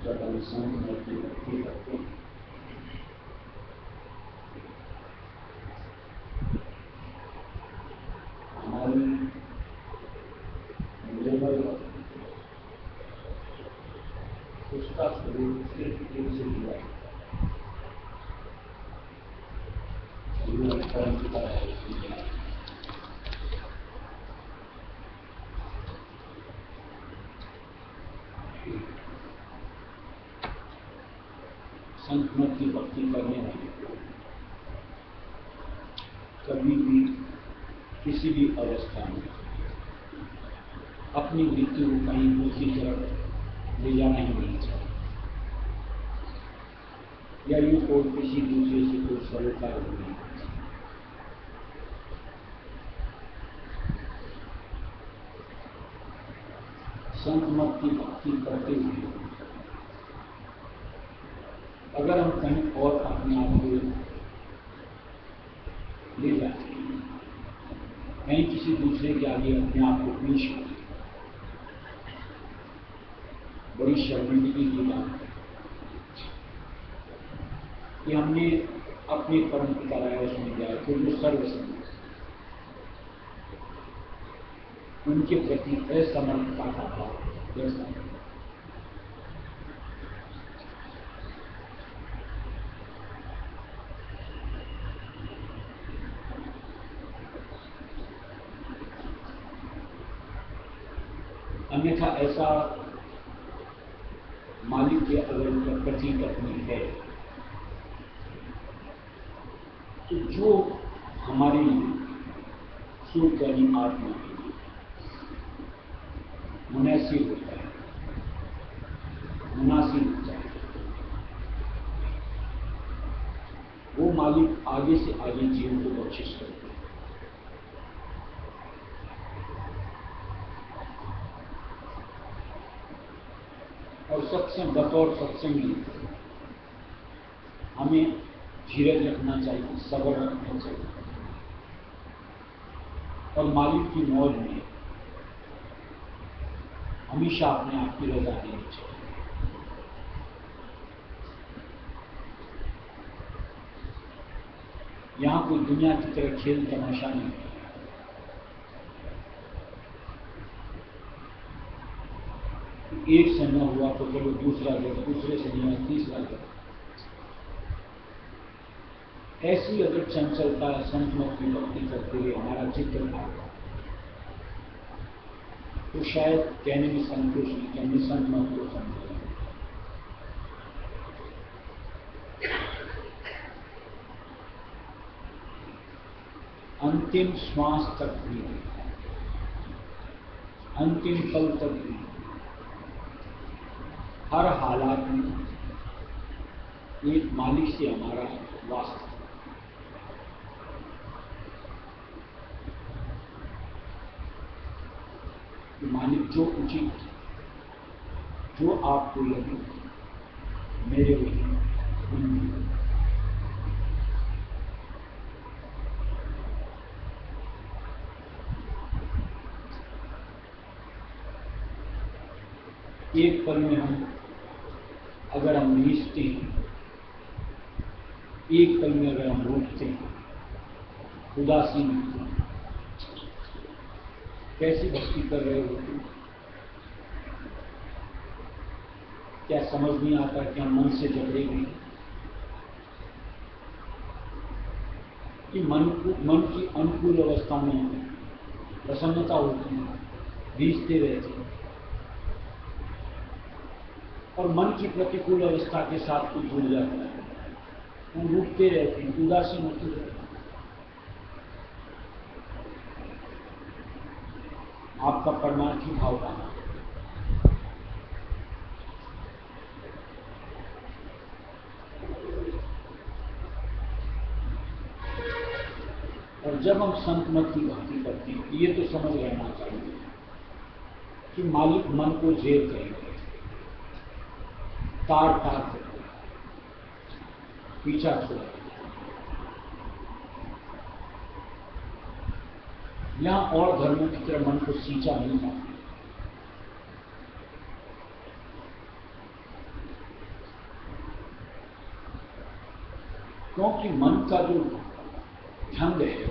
जब हम संत की भक्ति करते हैं हमारी निर्भर उसका स्वरूप सिर्फ एक से जुड़ा है, परंपरा है। संत मत की भक्ति करने वाले कभी भी किसी भी अवस्था में अपनी मृत्यु को कहीं दूसरी तरफ ले जाना ही नहीं चाहिए, या यूं को किसी दूसरे से कोई सरोकार नहीं। संत मत की भक्ति करते हुए अगर हम कहीं और अपने आप को ले जाते हैं, कहीं किसी दूसरे के आगे अपने आप को पेश करते, बड़ी शर्मिंदगी की बात है कि हमने अपने परम पिता राय को जो सर्वसम्मत उनके प्रति असमर्थता का भाव जैसा अन्यथा ऐसा मालिक के अगर प्रति अपनी है तो जो हमारे सुख यानी आत्मा के लिए मुनासिब होता है, मुनासिब होता है, वो मालिक आगे से आगे जीवन को बख्शिश करते हैं। और सत्संग बतौर सत्संगी हमें धीरज रखना चाहिए, सब्र रखना चाहिए और मालिक की मौज में हमेशा अपने आप की रजा देनी चाहिए। यहां कोई दुनिया की तरह खेल तमाशा नहीं है। एक से न हुआ तो चलो दूसरा दे, दूसरे से नहीं हुआ तीसरा दे। ऐसी अगर चंचलता संत मत की भक्ति करते हुए हमारा चित्र आएगा तो शायद कहने में संतोष नहीं, कहने संत मत को समझ। अंतिम श्वास तक भी, अंतिम पल तक भी, हर हालात में एक मालिक से हमारा वास्ता। मालिक जो उचित, जो आपको लगे मेरे वही एक पल में हम अगर हम नीचते हैं, एक पल में अगर हम रूठते हैं, उदासीन होते हैं, कैसी भक्ति कर रहे होते हैं? क्या समझ नहीं आता? क्या मन से जबड़े गए कि मन की अनुकूल अवस्था में प्रसन्नता होती है, बीजते रहते हैं, और मन की प्रतिकूल अवस्था के साथ कुछ जुड़ जाता है, वो रूठते रहते हैं, उदासीन होते रहते हैं। आपका परमार्थी भाव कहां? और जब हम संत मत की भक्ति करते हैं, ये तो समझ रहना चाहिए कि मालिक मन को जेल करेंगे, तार तार करके पीछा छोड़। यहां और धर्मों की तरह मन को सींचा नहीं जाता। क्योंकि मन का जो ढंग है,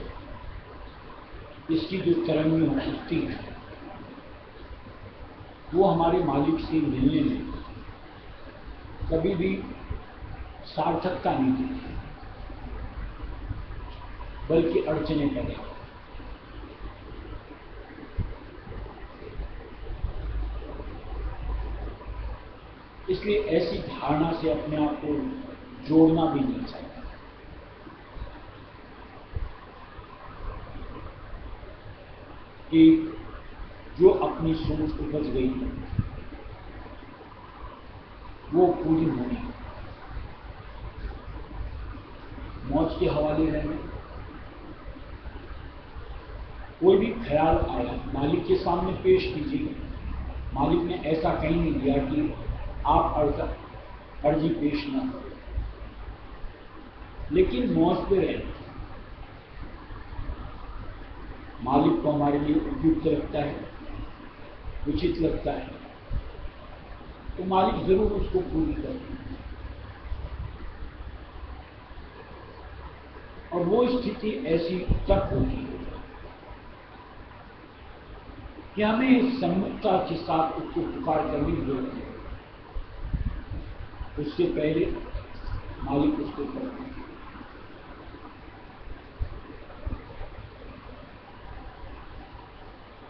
इसकी जो तरंगें उठती हैं, वो हमारे मालिक से मिलने में कभी भी सार्थकता नहीं देती, बल्कि अड़चने पैदा होती। इसलिए ऐसी धारणा से अपने आप को जोड़ना भी नहीं चाहिए। कि जो अपनी सोच उपज गई है वो पूरी होनी है। मौज के हवाले रहने, कोई भी ख्याल आया मालिक के सामने पेश कीजिए। मालिक ने ऐसा कहीं नहीं दिया कि आप अर्जी पेश न करें, लेकिन मौज पे रहना मालिक को हमारे लिए उपयुक्त लगता है, उचित लगता है, तो मालिक जरूर उसको पूरी करते हैं। और वो स्थिति ऐसी तक होती है कि हमें सम्मुखता के साथ उसको पुकार करने की जरूरत है। उससे पहले मालिक उसको करते हैं।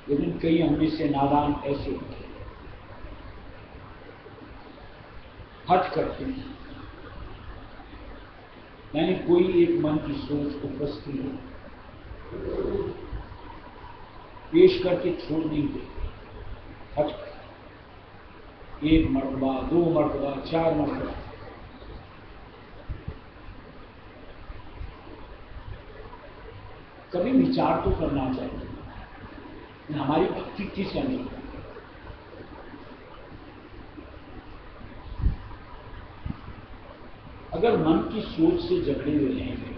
लेकिन कई हमें से नादान ऐसे होते हैं, हट करते हैं, यानी कोई एक मन की सोच उपस्थिति है, पेश करके छोड़ नहीं देते, हट करते। एक मरतबा, 2 मरतबा, 4 मरतबा, कभी विचार तो करना चाहिए हमारी भक्ति किस अंग। अगर मन की सोच से झगड़े हुए रहेंगे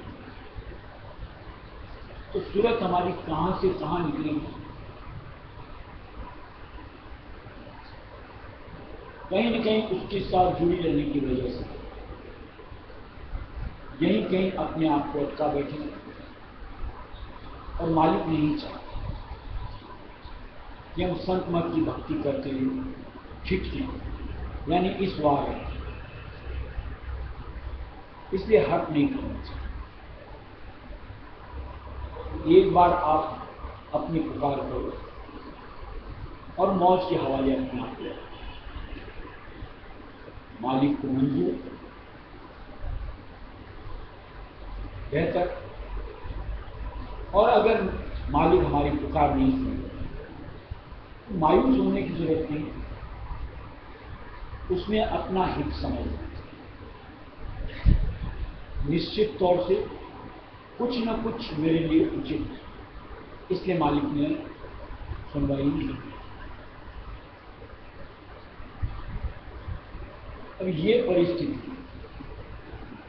तो सूरत हमारी कहां से कहां निकलेगी। कहीं न कहीं उसके साथ जुड़ी रहने की वजह से यहीं कहीं अपने आप को अटका बैठे, और मालिक नहीं चाहता कि हम संत मत की भक्ति करते हुए खिंचते, यानी इस वार है। इसलिए हट नहीं करना चाहिए। एक बार आप अपनी पुकार करो और मौज के हवाले अपने आप ले, मालिक को मंजूर, बेहतर। और अगर मालिक हमारी पुकार नहीं सुने तो मायूस होने की जरूरत नहीं, उसमें अपना हित समझना। निश्चित तौर से कुछ न कुछ मेरे लिए उचित है, इसलिए मालिक ने सुनवाई नहीं की। अब ये परिस्थिति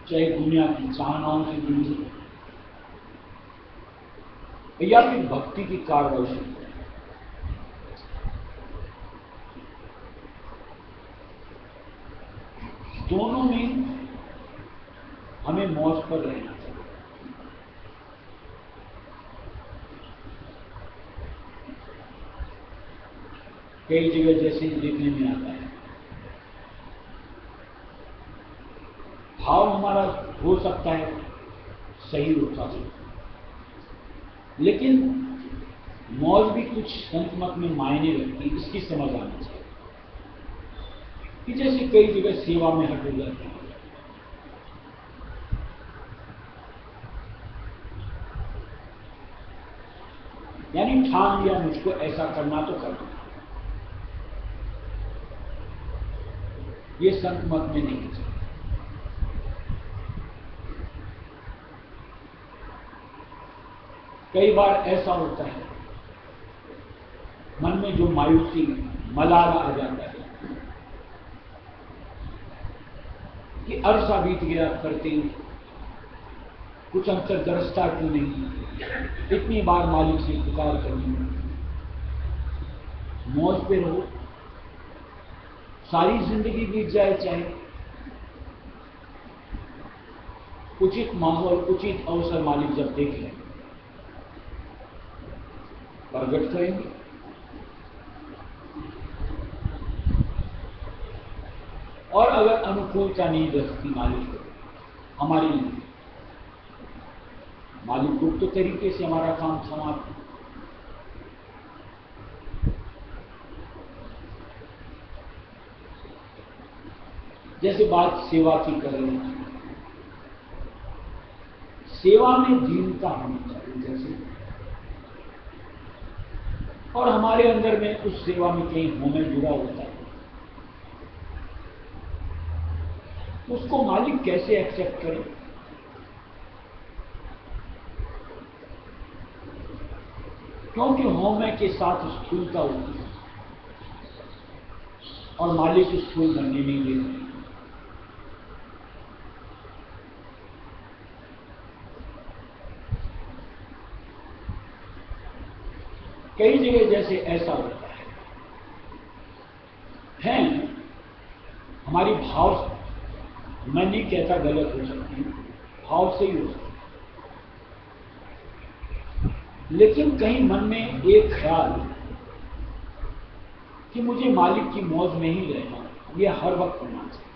चाहे दुनिया की चाहनाओं से जुड़ी हो या फिर भक्ति की कार्रवाई से, दोनों में हमें मौज पर रहना चाहिए। कई जगह जैसे देखने में आता है, भाव हमारा हो सकता है सही होता है, लेकिन मौज भी कुछ संत मत में मायने रखती है, इसकी समझ आनी चाहिए। कि जैसे कई जगह सेवा में हट हो जाती है, यानी ठान लिया मुझको ऐसा करना तो कर दो, ये संत मत में नहीं चाहिए। कई बार ऐसा होता है मन में जो मायूसी मलाल आ जाता है कि अरसा बीत गया करते कुछ अंतर दरसता क्यों नहीं, इतनी बार मालिक से पुकार करनी। मौज पे रहो, सारी जिंदगी बीत जाए चाहे, उचित माहौल, उचित अवसर मालिक जब देख लें प्रकट करेंगे। और अगर अनुकूलता नहीं रखती मालिक को हमारे लिए, मालिक गुप्त तरीके से हमारा काम समाप्त। जैसे बात सेवा की करें, सेवा में दीनता होनी चाहिए जैसे, और हमारे अंदर में उस सेवा में कहीं होम जुड़ा होता है, उसको मालिक कैसे एक्सेप्ट करे? क्योंकि होम के साथ स्थूलता होती है और मालिक स्थूल बनने नहीं देते। कई जगह जैसे ऐसा होता है हमारी भाव, मैं नहीं कहता गलत हो सकती, भाव से ही हो सकती, लेकिन कहीं मन में एक ख्याल कि मुझे मालिक की मौज में ही रहना, यह हर वक्त होना चाहिए।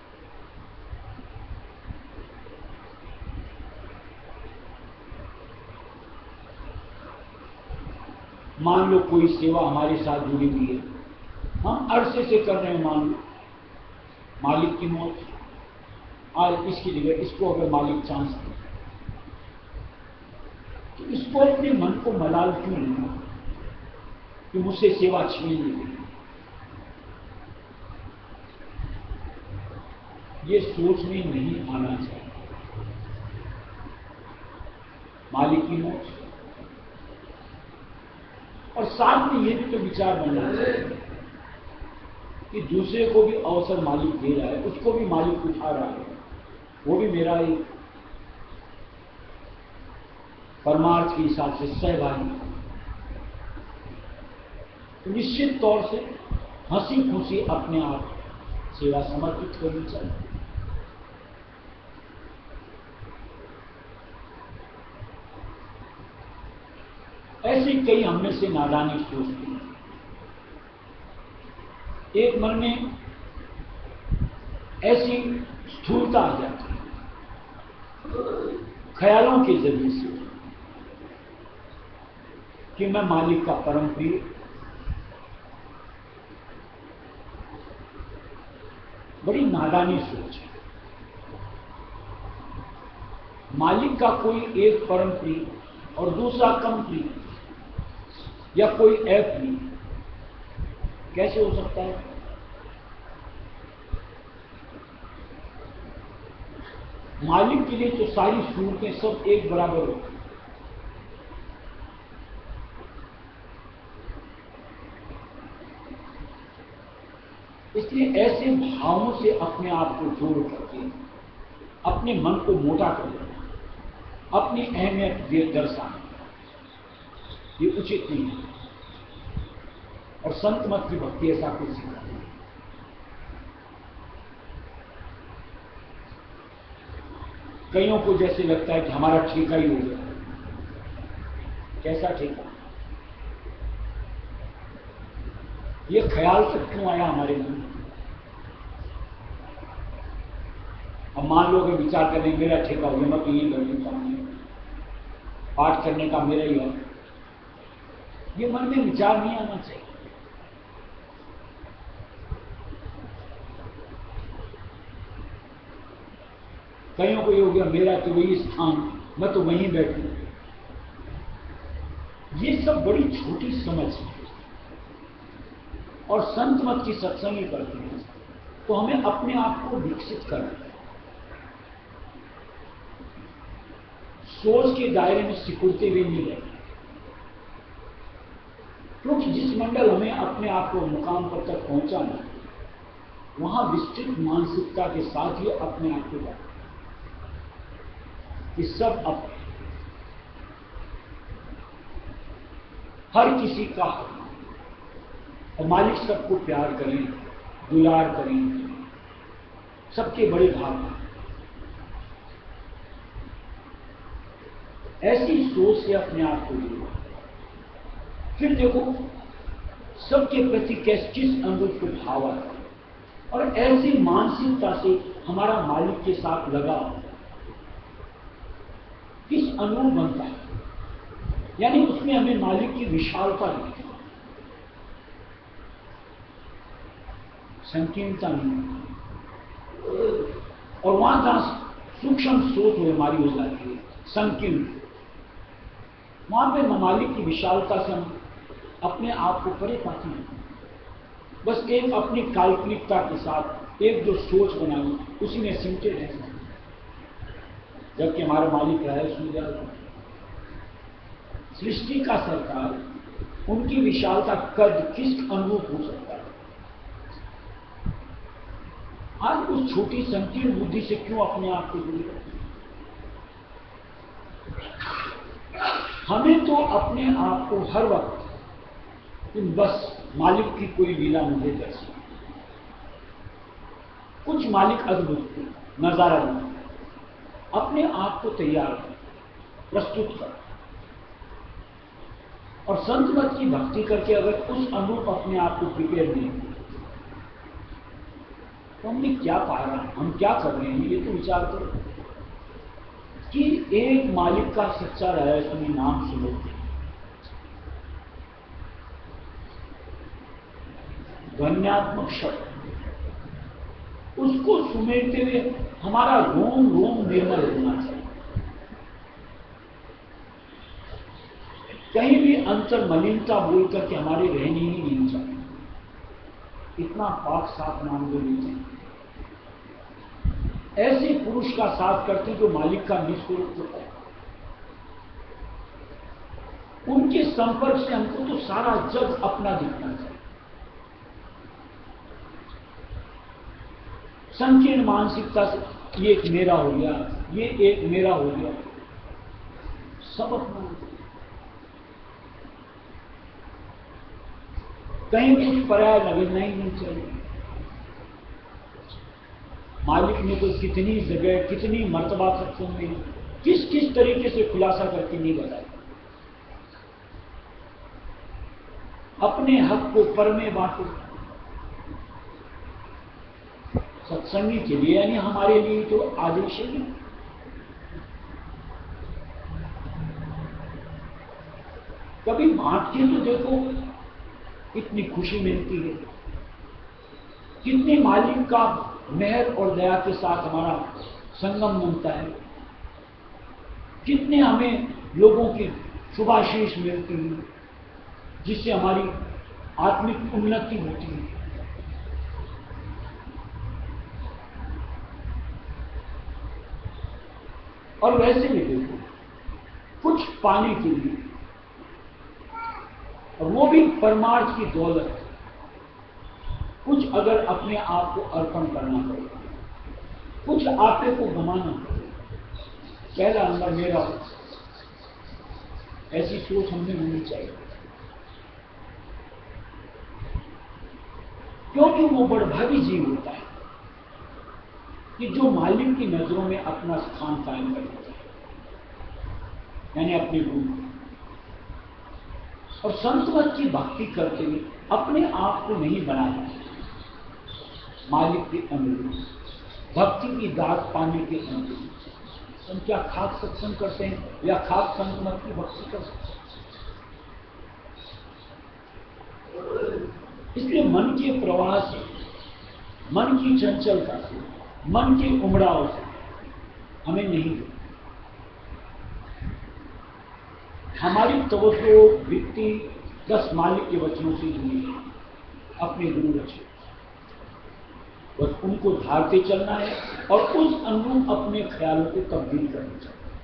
मान लो कोई सेवा हमारे साथ जुड़ी हुई है, हम अरसे से कर रहे हैं, मान लो मालिक की मौज, आज इसकी जगह इसको अगर मालिक चांस दे तो इसको अपने मन को मलाल क्यों लेना कि मुझसे सेवा छीन ली गई? ये सोच में नहीं आना चाहिए। मालिक की मौज, और साथ में यह भी तो विचार बनना चाहिए कि दूसरे को भी अवसर मालिक दे रहा है, उसको भी मालिक उठा रहा है, वो भी मेरा ही परमार्थ के हिसाब से सहभागी। तो निश्चित तौर से हंसी खुशी अपने आप सेवा समर्पित करनी चाहिए। ऐसी कई हमने से नादानी सोचती हैं। एक मन में ऐसी स्थूलता आ जाती है ख्यालों के जरिए से कि मैं मालिक का परम प्रिय, बड़ी नादानी सोच है। मालिक का कोई एक परम प्रिय और दूसरा कम प्रिय या कोई अप्रिय कैसे हो सकता है? मालिक के लिए तो सारी सूरतें सब एक बराबर होती हैं। इसलिए ऐसे भावों से अपने आप को जोड़ करके अपने मन को मोटा कर लेना, अपनी अहमियत दर्शाना, ये उचित नहीं है। और संत मत की भक्ति ऐसा कुछ सिखाती है। कईयों को जैसे लगता है कि हमारा ठेका ही हो गया। कैसा ठेका? ये ख्याल तक क्यों आया हमारे मन में? अब मान लो कि विचार करने मेरा ठेका हो गया, मैं तो यही कर लूँ, पाठ करने का मेरा ही है, ये मन में विचार नहीं आना चाहिए। कईयों को ये हो गया मेरा तो वही स्थान, मैं तो वहीं बैठूं। ये सब बड़ी छोटी समझ है। और संत मत की सत्संग करते हैं तो हमें अपने आप को विकसित करना है, सोच के दायरे में सिकुड़ते हुए नहीं रहना। क्योंकि जिस मंडल हमें अपने आप को मुकाम पर तक पहुंचाना, वहां विस्तृत मानसिकता के साथ ही अपने आप को जाना कि सब अपने, हर किसी का हक, और मालिक सबको प्यार करें, दुलार करें, सबके बड़े भाग। ऐसी सोच से अपने आप को जोड़ो। फिर देखो सबके प्रति किस अनुरूप को भाव आता है, और ऐसी मानसिकता से हमारा मालिक के साथ लगाव किस अनुरूप बनता है, यानी उसमें हमें मालिक की विशालता दिखती है, संकीर्णता नहीं। और वहां जहां सूक्ष्म सोच हो हमारी हो जाती है संकीर्ण, वहां पे मालिक की विशालता से हम अपने आप को परे पाते हैं। बस एक अपनी काल्पनिकता के साथ एक जो सोच बनाई उसी में सिमटे रहते हैं, जबकि हमारा मालिक है सुंदर सृष्टि का सरकार, उनकी विशालता कद किस अनुरूप हो सकता है। आज उस छोटी संकीर्ण बुद्धि से क्यों अपने आप को दूर रखें? हमें तो अपने आप को हर वक्त बस मालिक की कोई लीला मुझे दर्शी, कुछ मालिक अद्भुत नजारा नहीं, अपने आप को तैयार कर, प्रस्तुत कर, और संत मत की भक्ति करके अगर उस अनुरूप अपने आप को प्रिपेयर नहीं, तो हमने क्या पा रहा है, हम क्या कर रहे हैं, ये तो विचार करो। कि एक मालिक का सच्चा रहस्यमय नाम सुनो, ध्वन्यात्मक शब्द, उसको सुमेरते हुए हमारा रोम रोम निर्मल होना चाहिए, कहीं भी अंतर मलिनता बोल करके हमारे रहने ही नहीं चाहिए। इतना पाक साफ नाम जो लेते हैं, ऐसे पुरुष का साथ करते जो मालिक का निस्वरूप होता है, उनके संपर्क से हमको तो सारा जग अपना दिखना चाहिए। संकीर्ण मानसिकता से ये एक मेरा हो गया, ये एक मेरा हो गया, सब अपना, कहीं कुछ पर्याय लगना ही नहीं चाहिए। मालिक ने तो कितनी जगह कितनी मर्तबा सत्संग में किस किस तरीके से खुलासा करके नहीं बताया, अपने हक को पर में बांटो, सत्संगी के लिए यानी हमारे लिए तो आदेश है। कभी बांट के तो देखो कितनी खुशी मिलती है, कितने मालिक का मेहर और दया के साथ हमारा संगम बनता है, कितने हमें लोगों की शुभाशीष मिलती है, जिससे हमारी आत्मिक उन्नति होती है। और वैसे भी देखो कुछ पाने के लिए, और वो भी परमार्थ की दौलत, कुछ अगर अपने आप को अर्पण करना पड़ेगा, कुछ आपे को गंवाना पड़ेगा, पहला नंबर मेरा हो, ऐसी सोच हमने होनी चाहिए, क्योंकि वो बड़भागी जीव होता है कि जो मालिक की नजरों में अपना स्थान कायम कर लेता है, यानी अपने गुरु। और संतवत की भक्ति करते हुए अपने आप को नहीं बनाना, मालिक के अनुरूप भक्ति की दात पाने के अनुरूप। हम क्या खाक सत्संग करते हैं या खाक संतमत की भक्ति करते हैं? इसलिए मन के प्रवाह से, मन की चंचलता से, मन के उमड़ाव से हमें नहीं, हमारी तवज्जो वृत्ति 10 मालिक के वचनों से जुड़ी है, अपने गुरु वचन, बस उनको धारते चलना है और उस अनुरूप अपने ख्यालों को तब्दील करना चाहिए।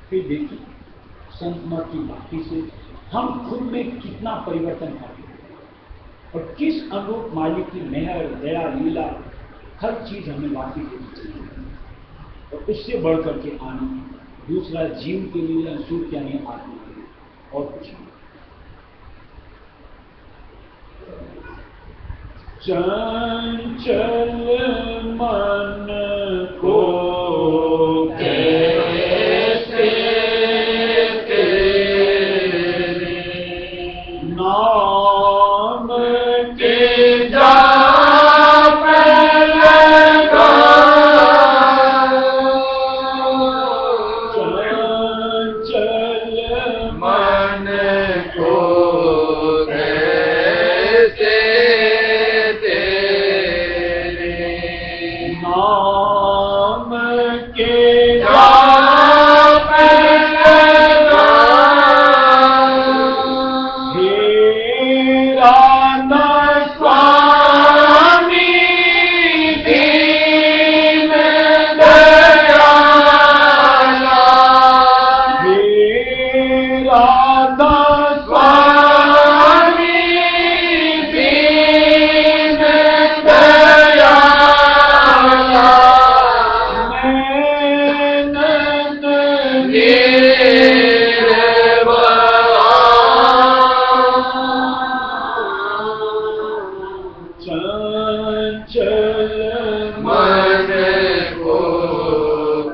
फिर देखिए संत मत की भक्ति से हम खुद में कितना परिवर्तन पाते हैं, और किस अनुरूप मालिक की मेहर दया लीला हर चीज हमें वाकई देनी चाहिए। और उससे बढ़ करके आनंद दूसरा जीव के लिए या सुख यानी आत्मा के लिए और कुछ नहीं। चंचल मन को चंचल मन को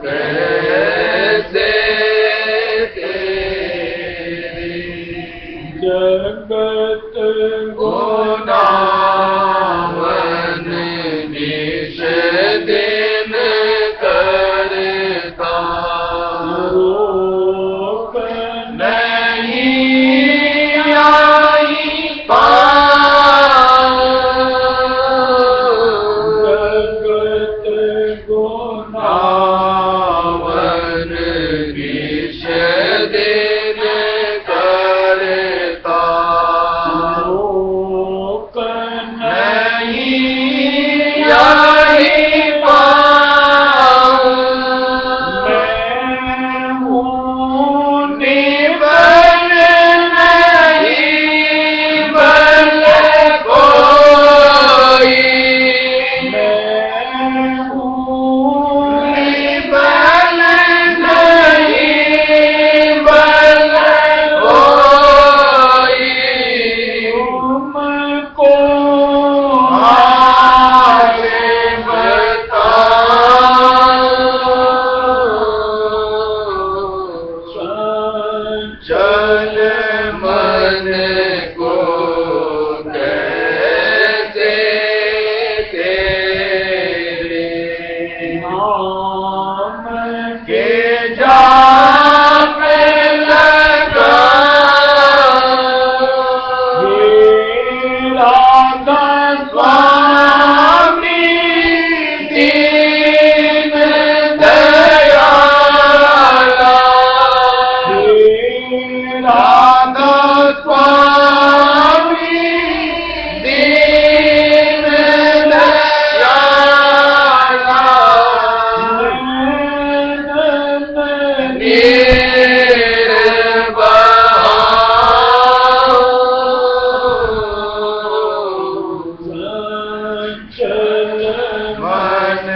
कैसे तेरी जगत गुनावन निश दिन करता रोक नहीं आई जगत गुनावन निश दिन करता रोक नहीं आई मैं हूँ निबल नहीं बल कोई मैं हूँ निबल नहीं बल कोई तुमको आगे चल मन को कैसे तेरे नाम के जाप लगा राधा स्वामी दीन दयाला राधा स्वामी दीन दयाला मन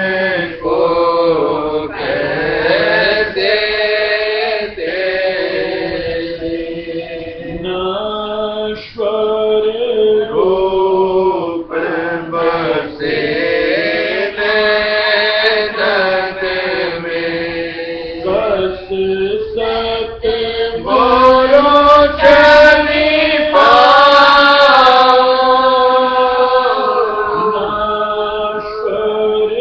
को कैसे तेरे नश्वर रूप बसे नैनन में कस सत बोलो चली पाओ नश्वर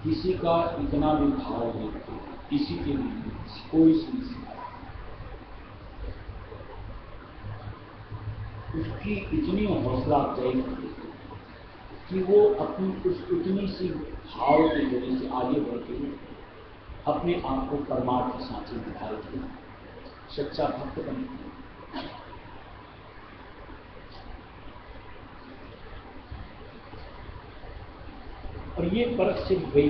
किसी का इतना भी भाव नहीं, किसी के लिए कोई समस्या, उसकी इतनी हौसला अफजाई कि वो अपनी उस उतनी सी भाव के जरिए से आगे बढ़ते हुए अपने आप को परमार्थ साथी निर्धारित किया, सच्चा भक्त बने। और ये परख सिर्फ वही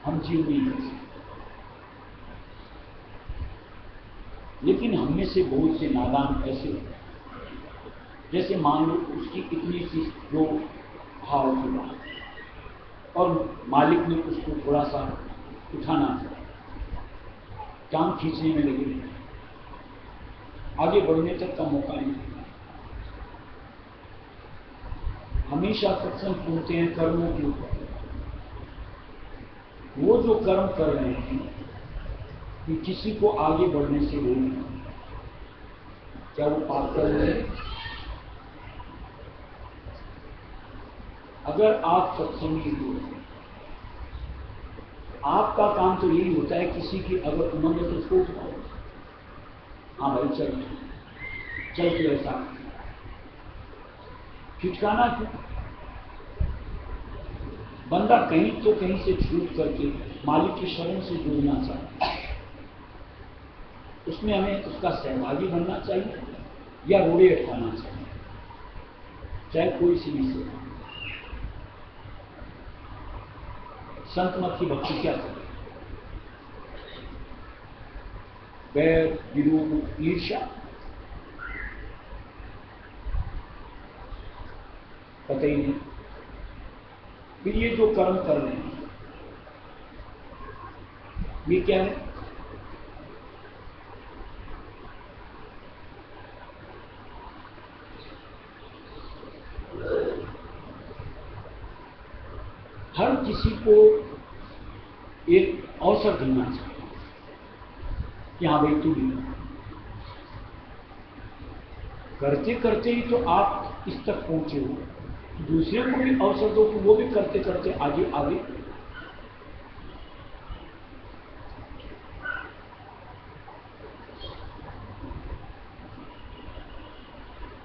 हम जीव नहीं कर सकते, लेकिन हम में से बहुत से नादान ऐसे होते हैं, जैसे मान लो उसकी इतनी सी जो भाव की बात और मालिक ने उसको थोड़ा सा उठाना चाहिए, टांग खींचने में लगे, आगे बढ़ने तक का मौका नहीं। हमेशा सत्संग सुनते हैं कर्मों के ऊपर, वो जो कर्म कर रहे हैं कि किसी को आगे बढ़ने से रोकना, क्या वो पाप कर रहे हैं? अगर आप सत्संगी हो, आपका काम तो यही होता है किसी की अगर उम्र है तो उसको उठाओ, हाँ भाई चल चल के ऐसा खिचकाना क्यों? बंदा कहीं तो कहीं से छूट करके मालिक की शरण से जुड़ना चाहिए, उसमें हमें उसका सहभागी बनना चाहिए या रोड़े अटकाना चाहिए, चाहे कोई सी भी से। संत मत की भक्ति क्या करे? वैर, विरोध, ईर्ष्या, पता ही नहीं। फिर ये जो कर्म कर रहे हैं ये क्या है? हर किसी को एक अवसर देना चाहिए कि हाँ भाई तू भी करते करते ही तो आप इस तक पहुंचे हो, दूसरे को भी अवसर दो कि वो भी करते करते आगे आगे।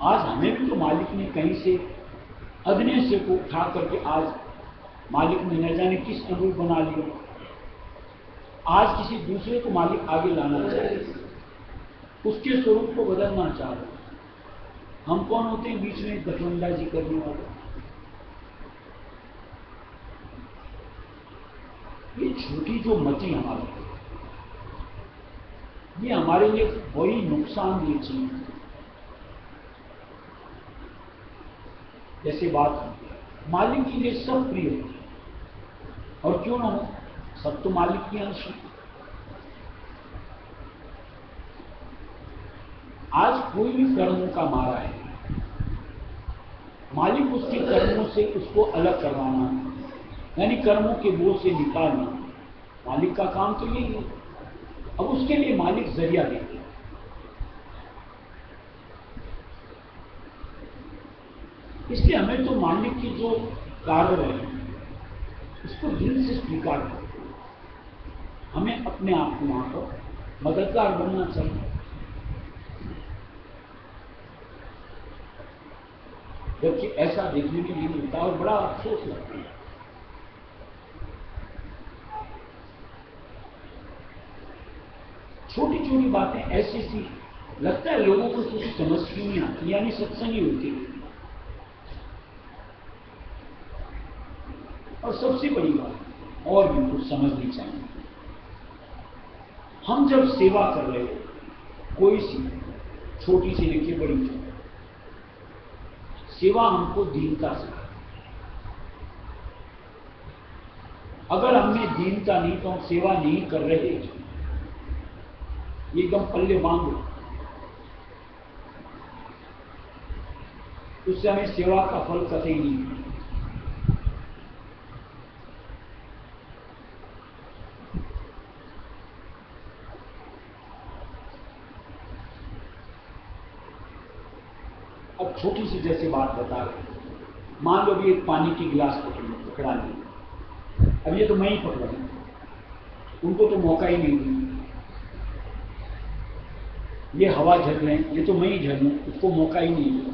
आज हमें भी तो मालिक ने कहीं से अदने से को उठा करके आज मालिक ने न जाने किस अनुरूप बना लिया, आज किसी दूसरे को मालिक आगे लाना चाहे, उसके स्वरूप को बदलना चाह रहे। हम कौन होते हैं बीच में दखलंदाजी करने वाले? ये छोटी जो मची हमारी, ये हमारे लिए बड़ी नुकसानदेह चीज है। जैसे बात मालिक के लिए सब प्रिय है, और क्यों ना हो, सब तो मालिक की अंश है। आज कोई भी कर्मों का मारा है, मालिक उसके कर्मों से उसको अलग करवाना, यानी कर्मों के बोझ से निकालना, मालिक का काम तो यही है। अब उसके लिए मालिक जरिया देते हैं। इसलिए हमें तो मालिक की जो कार्य है उसको दिल से स्वीकार करते हैं। हमें अपने आप को वहां पर मददगार बनना चाहिए। जबकि ऐसा देखने में नहीं मिलता और बड़ा अफसोस लगता है। छोटी छोटी बातें ऐसी सी लगता है लोगों को कुछ समझ क्यों नहीं आती, यानी सत्संग ही होती है। और सबसे बड़ी बात और भी कुछ समझनी चाहिए, हम जब सेवा कर रहे हो, कोई सी छोटी सी लेके बड़ी चीज, सेवा हमको दीनता से, अगर हमने दीनता नहीं तो हम सेवा नहीं कर रहे, ये एकदम पल्ले बांध लो, उससे हमें सेवा का फल कतई नहीं है। अब छोटी सी जैसे बात बता रहे, मान लो भी एक पानी की गिलास पकड़ा ली, अब ये तो मैं ही पकड़ा हूं, उनको तो मौका ही नहीं दिया। ये हवा झल रहे हैं, ये तो मैं ही झलूं, उसको मौका ही नहीं दिया।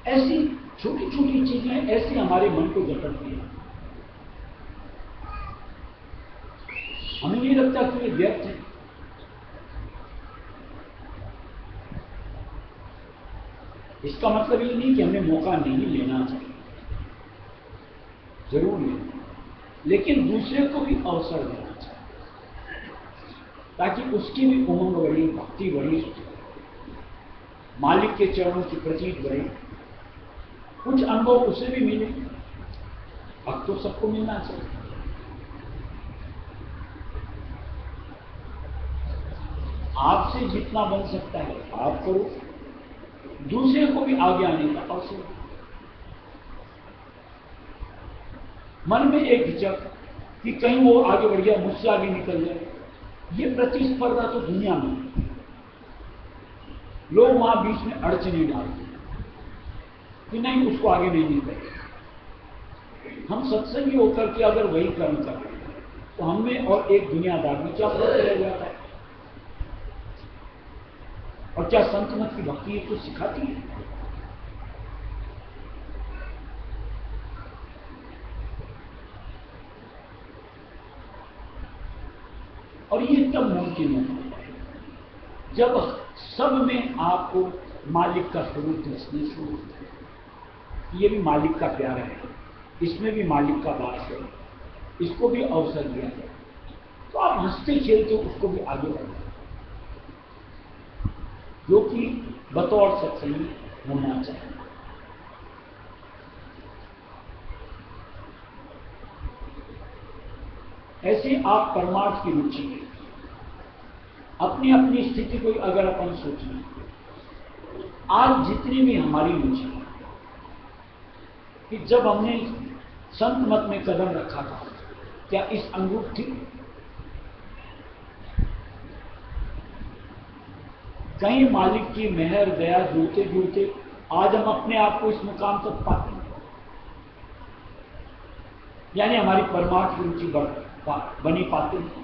ऐसी छोटी छोटी चीजें ऐसे हमारे मन को जकड़ती हैं। हमें नहीं लगता कि ये व्यर्थ है। इसका मतलब ये नहीं कि हमें मौका नहीं लेना चाहिए, जरूर लेना, लेकिन दूसरे को भी अवसर देना चाहिए ताकि उसकी भी उमंग बढ़े, भक्ति बढ़े, मालिक के चरणों की प्रति बढ़े, कुछ अनुभव उसे भी मिले। हक तो सबको मिलना चाहिए। आपसे जितना बन सकता है आप करो, दूसरे को भी आगे आने का अवसर। मन में एक हिचक कि कहीं वो आगे बढ़ गया, मुझसे आगे निकल जाए, ये प्रतिस्पर्धा तो दुनिया में लोग वहां बीच में अड़चने डालते कि नहीं उसको आगे नहीं निकले। हम सत्संगी होकर के अगर वही कर्म कर रहे हैं तो हमें और एक दुनियादार में क्या फर्क रह जाता है? और क्या संत मत की भक्ति कुछ सिखाती है? और ये तब मुमकिन है जब सब में आपको मालिक का स्वरूप दिखने शुरू होता है। ये भी मालिक का प्यारा है, इसमें भी मालिक का वास है, इसको भी अवसर दिया है, तो आप हंसते खेलते उसको भी आगे बढ़ाए, जो कि बतौर सत्संगी होना चाहिए। ऐसे आप परमार्थ की रुचि में अपनी अपनी स्थिति को अगर अपन सोचें, आज जितनी भी हमारी रुचि कि जब हमने संत मत में कदम रखा था, क्या इस अनुरूप थी? कहीं मालिक की मेहर दया जुड़ते जुड़ते आज हम अपने आप को इस मुकाम तक पाते हैं, यानी हमारी परमार्थ की रुचि बनी पाते हैं।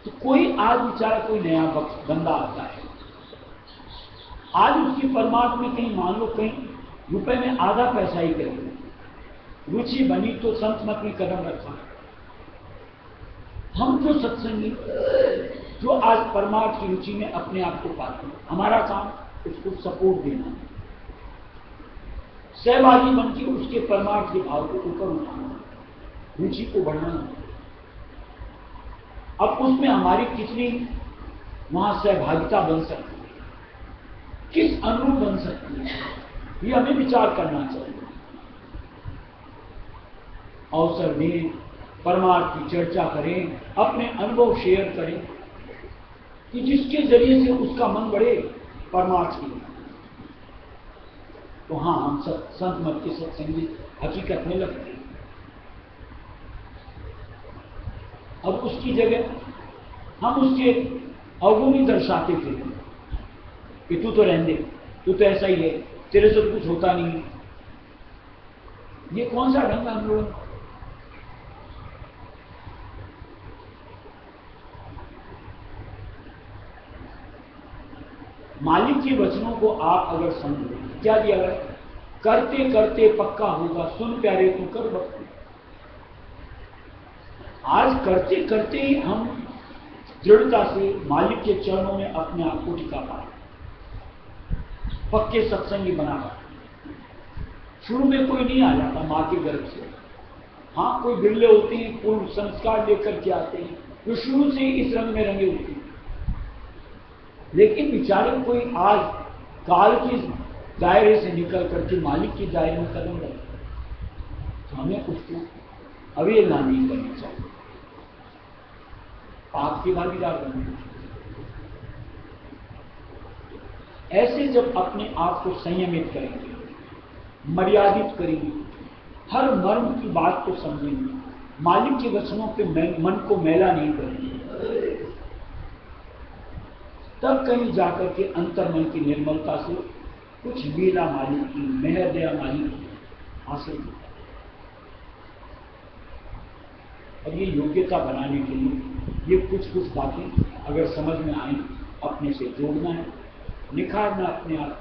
तो कोई आज बेचारा कोई नया बंदा आता है, आज उसकी परमार्थ में कहीं मान लो कहीं रुपए में आधा पैसा ही करेगा, रुचि बनी तो संत मत में कदम रखा। हम जो सत्संगी जो आज परमार्थ की रुचि में अपने आप को पाते हैं, हमारा काम उसको सपोर्ट देना, सहभागी बनकर उसके परमार्थ के भाव को ऊपर उठाना। रुचि को बढ़ाना। अब उसमें हमारी कितनी वहां सहभागिता बन सकती है, किस अनुरूप बन सकती है, ये हमें विचार करना चाहिए। अवसर दें, परमार्थ की चर्चा करें, अपने अनुभव शेयर करें कि जिसके जरिए से उसका मन बढ़े परमार्थ की। तो हाँ, हम सब संत मत के सत्संगी हकीकत में लगते हैं। अब उसकी जगह हम उसके अवगुणी दर्शाते थे कि तू तो रहने दे, तू तो ऐसा ही है, तेरे से कुछ होता नहीं है। ये कौन सा ढंग हम लोग? मालिक के वचनों को आप अगर समझो, क्या दिया गया? करते करते पक्का होगा, सुन प्यारे तू कर भक्ति। आज करते करते ही हम दृढ़ता से मालिक के चरणों में अपने आप को टिका पाए, पक्के सत्संगी बना पाए। शुरू में कोई नहीं आ जाता मां के गर्भ से। हाँ, कोई बिरले होते हैं, पूर्व संस्कार लेकर के आते हैं, जो शुरू से ही इस रंग में रंगे होते हैं। लेकिन बेचारे कोई आज काल के दायरे से निकल करके मालिक के दायरे में कदम रखते, तो हमें उसको अवहेलना नहीं करनी चाहिए, पाप की भागीदार बनना। ऐसे जब अपने आप को संयमित करेंगे, मर्यादित करेंगे, हर मर्म की बात को समझेंगे, मालिक के वचनों पे मन को मैला नहीं करेंगे, तब कहीं जाकर के अंतर्मन की निर्मलता से कुछ लीला मालिक की, मेहर दया मालिक की हासिल होता है। और ये योग्यता बनाने के लिए ये कुछ बातें अगर समझ में आए, अपने से जोड़ना है, निखारना अपने आप।